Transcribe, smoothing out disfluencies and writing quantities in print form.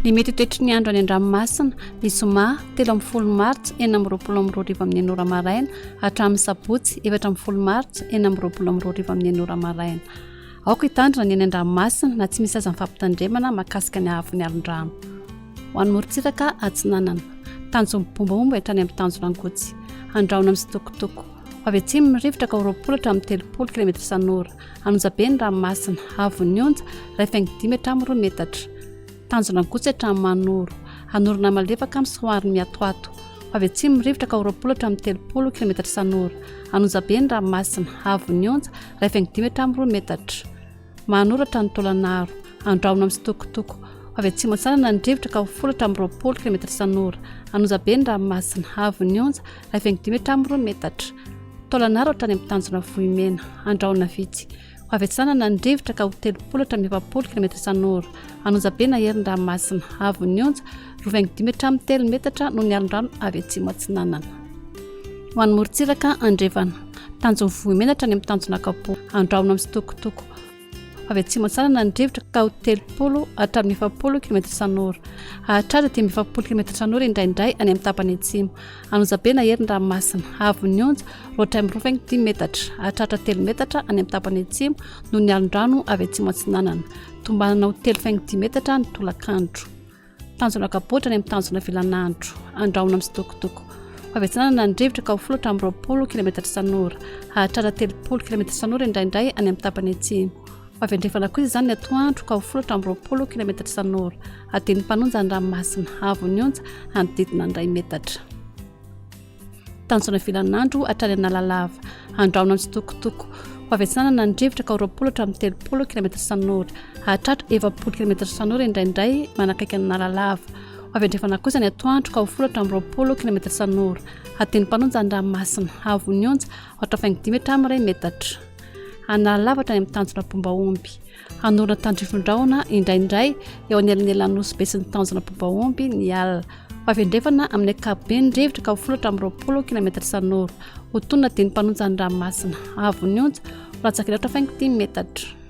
Ny mety toetry ny andro any an-dranomasina ny zoma 30 martsa 4:20 amin'ny enora maraina hatramin'ny sabotsy 4 martsa 4:20 amin'ny enora maraina. Aoka hitandrina ny any an-dranomasina na tsy misy aza mifampitandremana mahakasika ny haavon'ny alin-drano. Ho an'ny morontsiraka atsinanana tanjony bombamomba hatrany amin'ny tanjona angotsy andraona amin'ny sitokotoko avy atsimo mirivotra ka 20 hatramin'ny 30 km isan'ora anonjabe ny ranomasina haavon'ny onja 5 hatramin'ny 2 metatra. Tanjona angotsy hatramin'ny manoro anorona malefaka amin'ny soariny miatoato avy atsimo mirivotra ka 20 hatramin'ny 30 km isan'ora anonjabe ny ranomasina haavon'ny onja 5 hatramin'ny 2 metatra. Manoratra ny tolanaro andraona amin'ny sitokotoko avy atsimo antsanana ny rivotra ka 10 hatramin'ny 20 km isan'ora anonjabe ny ranomasina haavon'ny onja 5 hatramin'ny 2 metatra. Tolanaro hatrany amin'ny tanjona vohimena andraona vitsy avy atsanana ny rivotra ka 30 hatramin'ny 20 km isan'ora anonjabe na herin'ny ranomasina haavon'ny onja 25 hatramin'ny 3 metatra noho ny alin-drano avy atsimo atsinanana. Ho an'ny morontsiraka andrevana tanjona vohimena hatrany amin'ny tanjona kapo andraona amin'ny sitokotoko avy atsimo atsanana ny rivotra ka 30 hatramin'ny 20 km isan'ora ahatratra 20 km isan'ora indraindray any amin'ny tapany atsimo anonjabe na herin'ny ranomasina haavon'ny onja 25 metatra ahatratra 3 metatra any amin'ny tapany atsimo noho ny alin-drano avy atsimo atsinanana tombanana ho 5 metatra ny tolakandro. Tanjona kapotra any amin'ny tanjona vilanandro andraona amin'ny sitokotoko avy atsanana ny rivotra ka 10 hatramin'ny 20 km isan'ora ahatratra 30 km isan'ora indraindray any amin'ny tapany atsimo avy andrefana kosa izany ny atoandro ka 10 hatramin'ny 20 km isan'ora adiny mpanonja ny ranomasina haavon'ny onja anodidina ny 2 metatra. Tanjona vilanandro hatrany analalava andraona amin'ny sitokotoko avy atsanana ny rivotra ka 20 hatramin'ny 30 km isan'ora ahatratra 20 km isan'ora indraindray manakaiky ny analalava avy andrefana kosa ny atoandro ka 10 hatramin'ny 20 km isan'ora adiny mpanonja ny ranomasina haavon'ny onja 25 hatramin'ny 2 metatra. Analalava hatrany amin'ny tanjona bombaomby anorona tandrifon-drahona indraindray eo anelanelan'ny nosy be sy ny tanjona bombaomby ny alina avy andrefana amin'ny akapobe ny rivotra ka 10 hatramin'ny 20 km isan'ora ho tonona adiny mpanonja ny ranomasina haavon'ny onja 25 metatra.